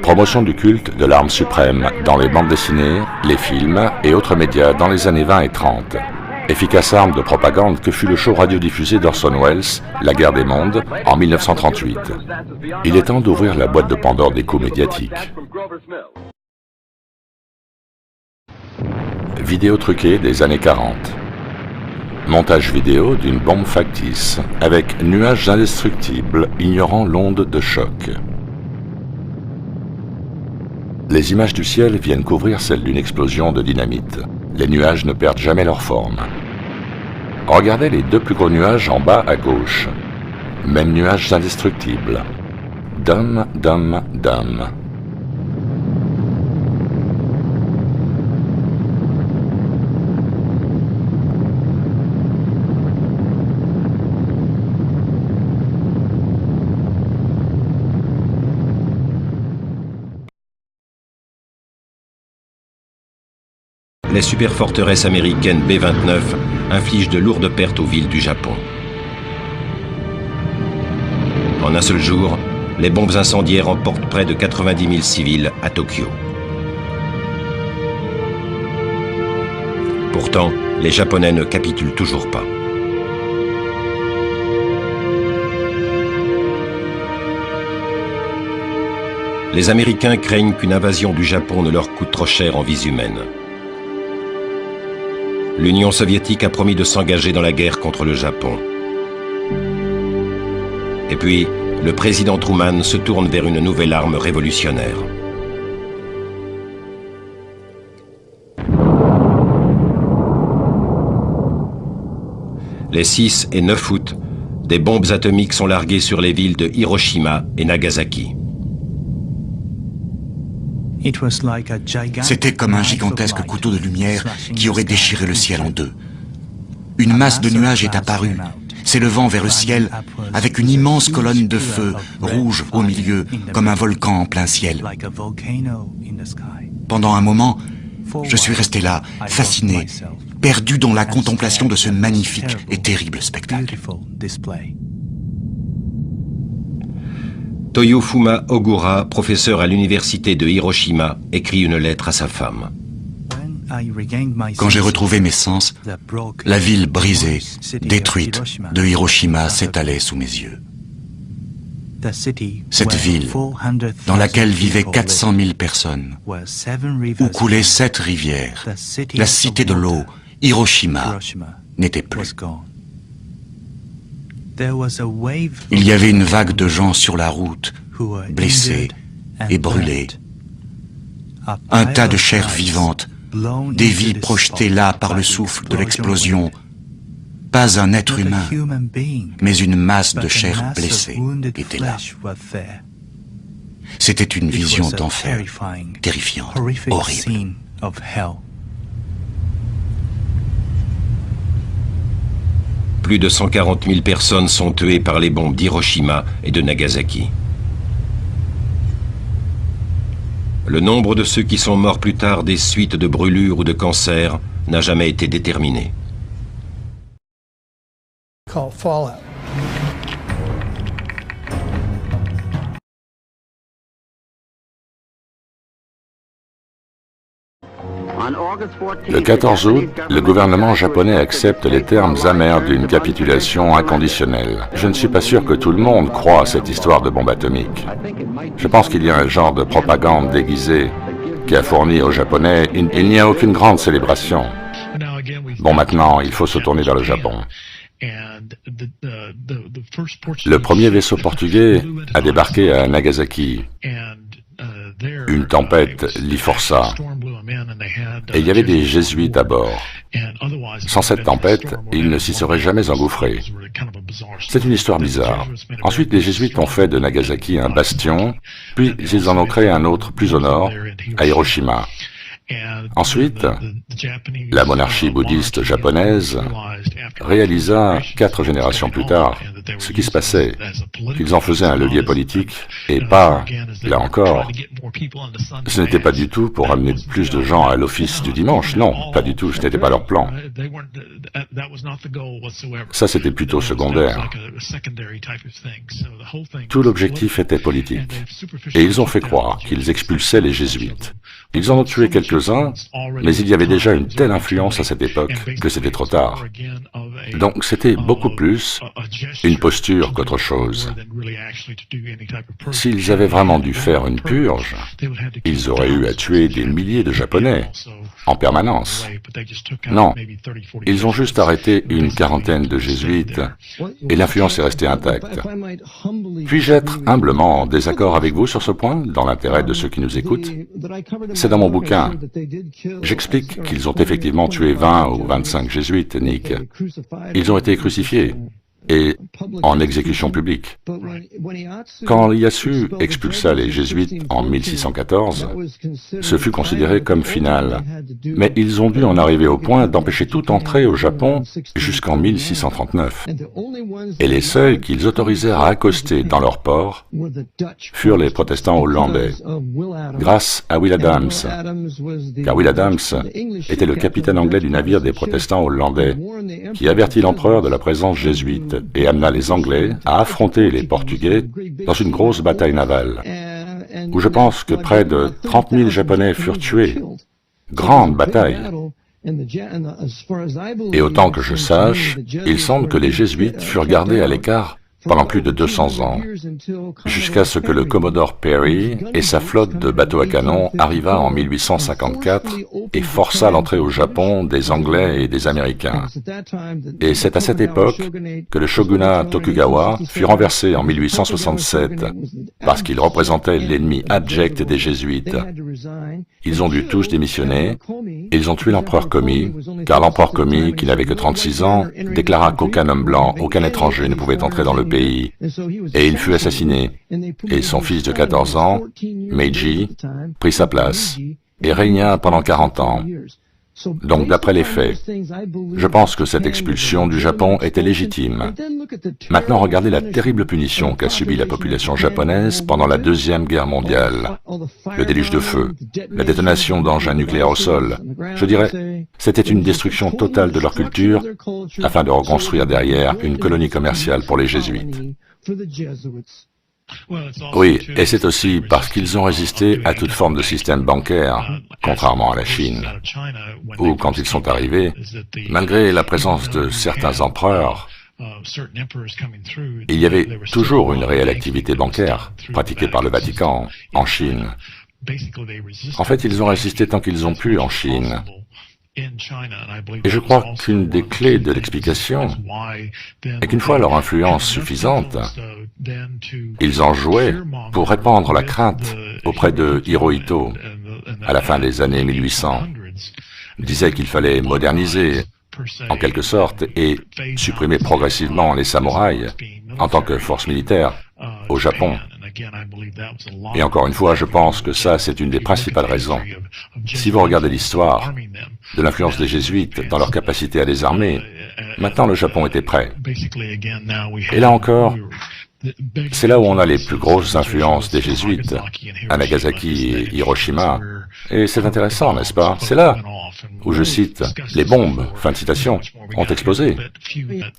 Promotion du culte de l'arme suprême dans les bandes dessinées, les films et autres médias dans les années 20 et 30. Efficace arme de propagande que fut le show radiodiffusé d'Orson Welles, La guerre des mondes, en 1938. Il est temps d'ouvrir la boîte de Pandore des coups médiatiques. Vidéo truquée des années 40. Montage vidéo d'une bombe factice avec nuages indestructibles ignorant l'onde de choc. Les images du ciel viennent couvrir celles d'une explosion de dynamite. Les nuages ne perdent jamais leur forme. Regardez les deux plus gros nuages en bas à gauche. Même nuages indestructibles. Dum, dum, dum. Les superforteresses américaines B-29 infligent de lourdes pertes aux villes du Japon. En un seul jour, les bombes incendiaires emportent près de 90 000 civils à Tokyo. Pourtant, les Japonais ne capitulent toujours pas. Les Américains craignent qu'une invasion du Japon ne leur coûte trop cher en vies humaines. L'Union soviétique a promis de s'engager dans la guerre contre le Japon. Et puis, le président Truman se tourne vers une nouvelle arme révolutionnaire. Les 6 et 9 août, des bombes atomiques sont larguées sur les villes de Hiroshima et Nagasaki. C'était comme un gigantesque couteau de lumière qui aurait déchiré le ciel en deux. Une masse de nuages est apparue, s'élevant vers le ciel avec une immense colonne de feu rouge au milieu, comme un volcan en plein ciel. Pendant un moment, je suis resté là, fasciné, perdu dans la contemplation de ce magnifique et terrible spectacle. Toyofuma Ogura, professeur à l'université de Hiroshima, écrit une lettre à sa femme. Quand j'ai retrouvé mes sens, la ville brisée, détruite de Hiroshima s'étalait sous mes yeux. Cette ville, dans laquelle vivaient 400 000 personnes, où coulaient 7 rivières, la cité de l'eau, Hiroshima, n'était plus. Il y avait une vague de gens sur la route, blessés et brûlés. Un tas de chair vivante, des vies projetées là par le souffle de l'explosion. Pas un être humain, mais une masse de chair blessée était là. C'était une vision d'enfer, terrifiante, horrible. Plus de 140 000 personnes sont tuées par les bombes d'Hiroshima et de Nagasaki. Le nombre de ceux qui sont morts plus tard des suites de brûlures ou de cancer n'a jamais été déterminé. Le 14 août, le gouvernement japonais accepte les termes amers d'une capitulation inconditionnelle. Je ne suis pas sûr que tout le monde croit à cette histoire de bombe atomique. Je pense qu'il y a un genre de propagande déguisée qui a fourni aux Japonais. Il n'y a aucune grande célébration. Bon, maintenant, il faut se tourner vers le Japon. Le premier vaisseau portugais a débarqué à Nagasaki. Une tempête l'y força. Et il y avait des jésuites à bord. Sans cette tempête, ils ne s'y seraient jamais engouffrés. C'est une histoire bizarre. Ensuite, les jésuites ont fait de Nagasaki un bastion, puis ils en ont créé un autre plus au nord, à Hiroshima. Ensuite, la monarchie bouddhiste japonaise réalisa 4 générations plus tard Ce qui se passait, qu'ils en faisaient un levier politique, et pas, là encore, ce n'était pas du tout pour amener plus de gens à l'office du dimanche, non, pas du tout, ce n'était pas leur plan. Ça, c'était plutôt secondaire. Tout l'objectif était politique. Et ils ont fait croire qu'ils expulsaient les jésuites. Ils en ont tué quelques-uns, mais il y avait déjà une telle influence à cette époque que c'était trop tard. Donc c'était beaucoup plus une posture qu'autre chose. S'ils avaient vraiment dû faire une purge, ils auraient eu à tuer des milliers de Japonais en permanence. Non, ils ont juste arrêté une quarantaine de jésuites et l'influence est restée intacte. Puis-je être humblement en désaccord avec vous sur ce point, dans l'intérêt de ceux qui nous écoutent? C'est dans mon bouquin. J'explique qu'ils ont effectivement tué 20 ou 25 jésuites, Nick. Ils ont été crucifiés, et en exécution publique. Quand Ieyasu expulsa les jésuites en 1614, ce fut considéré comme final, mais ils ont dû en arriver au point d'empêcher toute entrée au Japon jusqu'en 1639. Et les seuls qu'ils autorisèrent à accoster dans leur port furent les protestants hollandais, grâce à Will Adams, car Will Adams était le capitaine anglais du navire des protestants hollandais, qui avertit l'empereur de la présence jésuite et amena les Anglais à affronter les Portugais dans une grosse bataille navale, où je pense que près de 30 000 Japonais furent tués. Grande bataille. Et autant que je sache, il semble que les jésuites furent gardés à l'écart pendant plus de 200 ans, jusqu'à ce que le Commodore Perry et sa flotte de bateaux à canon arriva en 1854 et força l'entrée au Japon des Anglais et des Américains. Et c'est à cette époque que le shogunat Tokugawa fut renversé en 1867, parce qu'il représentait l'ennemi abject des jésuites. Ils ont dû tous démissionner, et ils ont tué l'empereur Komi, car l'empereur Komi, qui n'avait que 36 ans, déclara qu'aucun homme blanc, aucun étranger ne pouvait entrer dans le pays, et il fut assassiné, et son fils de 14 ans, Meiji, prit sa place, et régna pendant 40 ans. Donc d'après les faits, je pense que cette expulsion du Japon était légitime. Maintenant regardez la terrible punition qu'a subie la population japonaise pendant la Deuxième Guerre mondiale. Le déluge de feu, la détonation d'engins nucléaires au sol. Je dirais, c'était une destruction totale de leur culture afin de reconstruire derrière une colonie commerciale pour les jésuites. Oui, et c'est aussi parce qu'ils ont résisté à toute forme de système bancaire, contrairement à la Chine, où quand ils sont arrivés, malgré la présence de certains empereurs, il y avait toujours une réelle activité bancaire pratiquée par le Vatican en Chine. En fait, ils ont résisté tant qu'ils ont pu en Chine. Et je crois qu'une des clés de l'explication est qu'une fois leur influence suffisante, ils en jouaient pour répandre la crainte auprès de Hirohito à la fin des années 1800. Ils disaient qu'il fallait moderniser, en quelque sorte, et supprimer progressivement les samouraïs en tant que force militaire au Japon. Et encore une fois, je pense que ça, c'est une des principales raisons. Si vous regardez l'histoire de l'influence des jésuites dans leur capacité à les armer, maintenant le Japon était prêt. Et là encore, c'est là où on a les plus grosses influences des jésuites, à Nagasaki et Hiroshima. Et c'est intéressant, n'est-ce pas? C'est là où je cite, les bombes, fin de citation, ont explosé.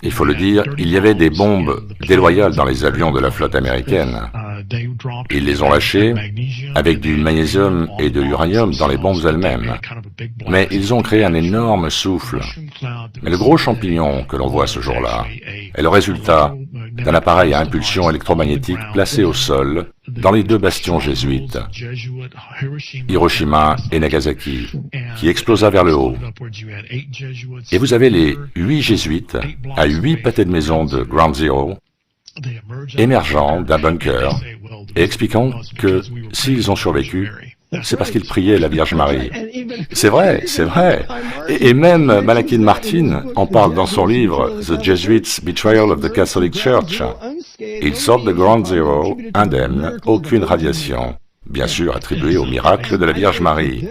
Il faut le dire, il y avait des bombes déloyales dans les avions de la flotte américaine. Ils les ont lâchées avec du magnésium et de l'uranium dans les bombes elles-mêmes. Mais ils ont créé un énorme souffle. Mais le gros champignon que l'on voit ce jour-là est le résultat d'un appareil à impulsion électromagnétique placé au sol dans les deux bastions jésuites, Hiroshima et Nagasaki, qui explosa vers le haut. Et vous avez les 8 jésuites à 8 pâtés de maison de Ground Zero, émergeant d'un bunker et expliquant que s'ils ont survécu, c'est parce qu'ils priaient la Vierge Marie. C'est vrai, c'est vrai. Et même Malachi Martin en parle dans son livre The Jesuits' Betrayal of the Catholic Church. Ils sortent de Ground Zero indemnes, aucune radiation, bien sûr attribuée au miracle de la Vierge Marie.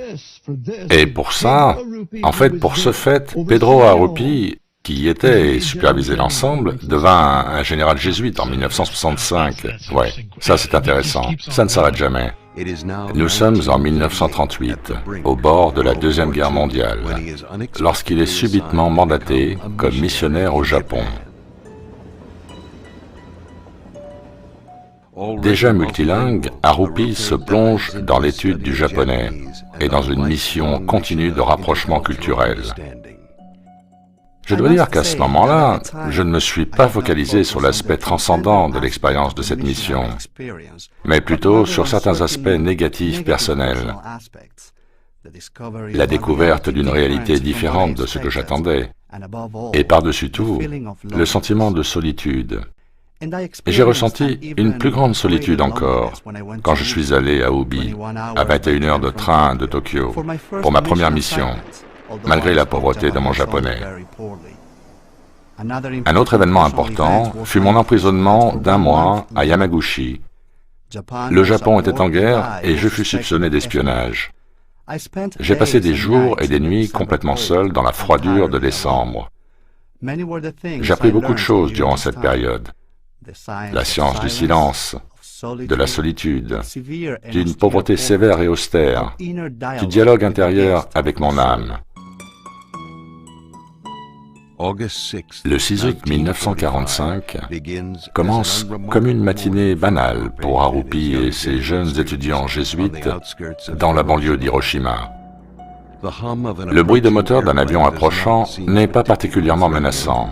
Et pour ça, en fait, pour ce fait, Pedro Arrupi qui y était et supervisait l'ensemble, devint un général jésuite en 1965. Ouais, ça c'est intéressant. Ça ne s'arrête jamais. Nous sommes en 1938, au bord de la Deuxième Guerre mondiale, lorsqu'il est subitement mandaté comme missionnaire au Japon. Déjà multilingue, Harupi se plonge dans l'étude du japonais et dans une mission continue de rapprochement culturel. Je dois dire qu'à ce moment-là, je ne me suis pas focalisé sur l'aspect transcendant de l'expérience de cette mission, mais plutôt sur certains aspects négatifs personnels. La découverte d'une réalité différente de ce que j'attendais, et par-dessus tout, le sentiment de solitude. Et j'ai ressenti une plus grande solitude encore quand je suis allé à Obi, à 21 heures de train de Tokyo, pour ma première mission, malgré la pauvreté de mon japonais. Un autre événement important fut mon emprisonnement d'1 mois à Yamaguchi. Le Japon était en guerre et je fus soupçonné d'espionnage. J'ai passé des jours et des nuits complètement seul dans la froidure de décembre. J'ai appris beaucoup de choses durant cette période. La science du silence, de la solitude, d'une pauvreté sévère et austère, du dialogue intérieur avec mon âme. Le 6 août 1945 commence comme une matinée banale pour Harupi et ses jeunes étudiants jésuites dans la banlieue d'Hiroshima. Le bruit de moteur d'un avion approchant n'est pas particulièrement menaçant.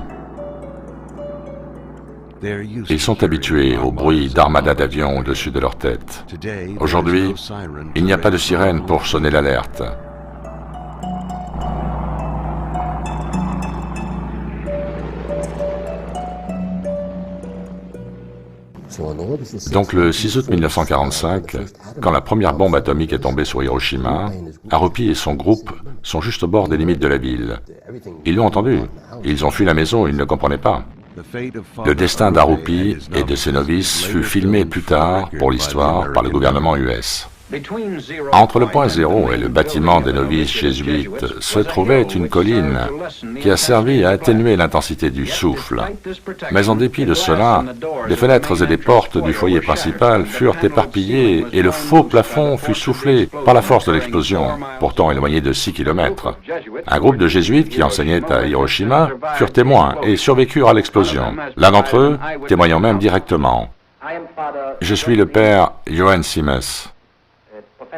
Ils sont habitués au bruit d'armadas d'avions au-dessus de leur tête. Aujourd'hui, il n'y a pas de sirène pour sonner l'alerte. Donc le 6 août 1945, quand la première bombe atomique est tombée sur Hiroshima, Harupi et son groupe sont juste au bord des limites de la ville. Ils l'ont entendu. Ils ont fui la maison, ils ne comprenaient pas. Le destin d'Harupi et de ses novices fut filmé plus tard, pour l'histoire, par le gouvernement US. Entre le point zéro et le bâtiment des novices jésuites se trouvait une colline qui a servi à atténuer l'intensité du souffle. Mais en dépit de cela, les fenêtres et les portes du foyer principal furent éparpillées et le faux plafond fut soufflé par la force de l'explosion, pourtant éloigné de 6 km. Un groupe de jésuites qui enseignaient à Hiroshima furent témoins et survécurent à l'explosion. L'un d'entre eux témoignant même directement. Je suis le père Johann Simes,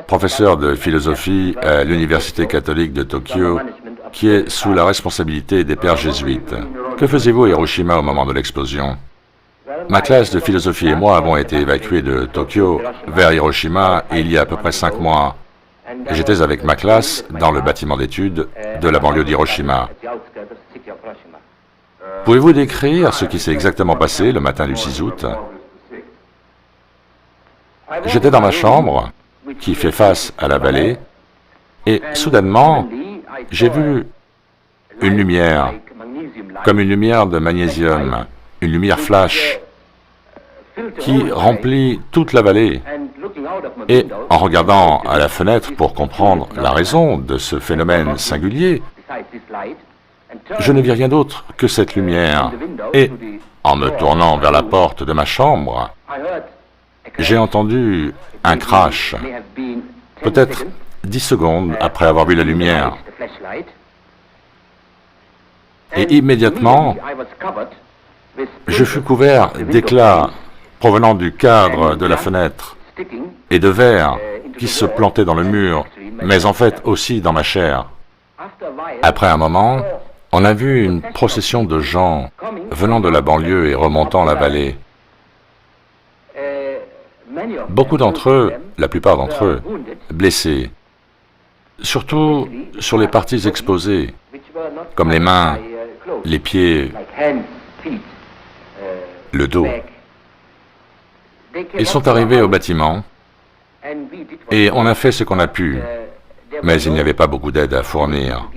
professeur de philosophie à l'Université catholique de Tokyo, qui est sous la responsabilité des pères jésuites. Que faisiez-vous à Hiroshima au moment de l'explosion? Ma classe de philosophie et moi avons été évacués de Tokyo vers Hiroshima il y a à peu près 5 mois. J'étais avec ma classe dans le bâtiment d'études de la banlieue d'Hiroshima. Pouvez-vous décrire ce qui s'est exactement passé le matin du 6 août? J'étais dans ma chambre, qui fait face à la vallée, et soudainement, j'ai vu une lumière, comme une lumière de magnésium, une lumière flash, qui remplit toute la vallée. Et en regardant à la fenêtre pour comprendre la raison de ce phénomène singulier, je ne vis rien d'autre que cette lumière. Et en me tournant vers la porte de ma chambre, j'ai entendu un crash, peut-être 10 secondes après avoir vu la lumière. Et immédiatement, je fus couvert d'éclats provenant du cadre de la fenêtre et de verre qui se plantaient dans le mur, mais en fait aussi dans ma chair. Après un moment, on a vu une procession de gens venant de la banlieue et remontant la vallée. Beaucoup d'entre eux, la plupart d'entre eux, blessés, surtout sur les parties exposées, comme les mains, les pieds, le dos. Ils sont arrivés au bâtiment et on a fait ce qu'on a pu, mais il n'y avait pas beaucoup d'aide à fournir.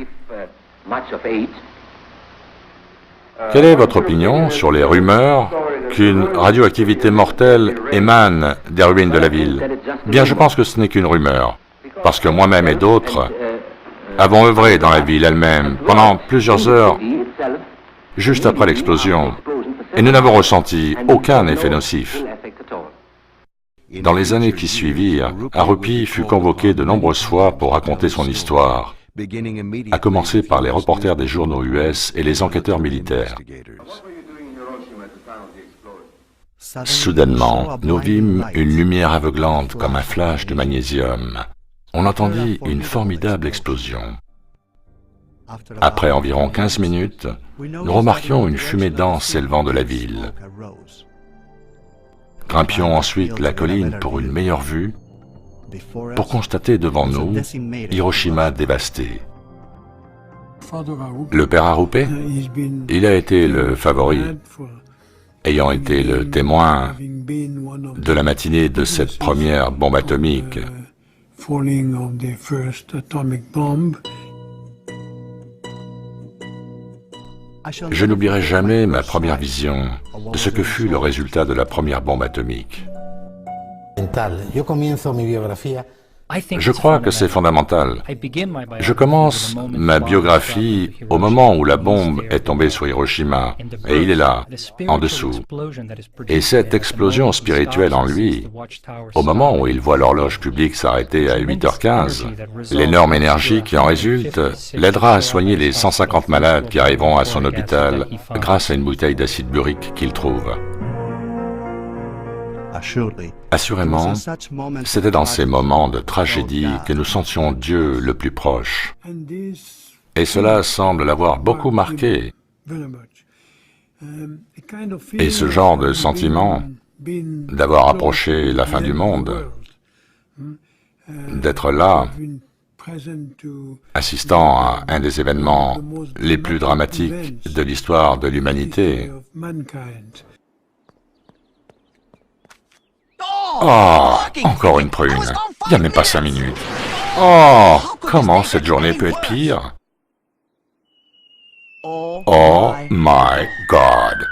Quelle est votre opinion sur les rumeurs qu'une radioactivité mortelle émane des ruines de la ville? Bien, je pense que ce n'est qu'une rumeur, parce que moi-même et d'autres avons œuvré dans la ville elle-même pendant plusieurs heures juste après l'explosion, et nous n'avons ressenti aucun effet nocif. Dans les années qui suivirent, Harupi fut convoqué de nombreuses fois pour raconter son histoire, à commencer par les reporters des journaux US et les enquêteurs militaires. Soudainement, nous vîmes une lumière aveuglante comme un flash de magnésium. On entendit une formidable explosion. Après environ 15 minutes, nous remarquions une fumée dense s'élevant de la ville. Grimpions ensuite la colline pour une meilleure vue, pour constater devant nous Hiroshima dévastée. Le père Harupi, il a été le favori, ayant été le témoin de la matinée de cette première bombe atomique. Je n'oublierai jamais ma première vision de ce que fut le résultat de la première bombe atomique. Je crois que c'est fondamental. Je commence ma biographie au moment où la bombe est tombée sur Hiroshima, et il est là, en dessous. Et cette explosion spirituelle en lui, au moment où il voit l'horloge publique s'arrêter à 8h15, l'énorme énergie qui en résulte l'aidera à soigner les 150 malades qui arriveront à son hôpital grâce à une bouteille d'acide burique qu'il trouve. Assurément, c'était dans ces moments de tragédie que nous sentions Dieu le plus proche. Et cela semble l'avoir beaucoup marqué. Et ce genre de sentiment d'avoir approché la fin du monde, d'être là, assistant à un des événements les plus dramatiques de l'histoire de l'humanité. Oh, encore une prune. Il n'y a même pas 5 minutes. Oh, comment cette journée peut être pire? Oh my God.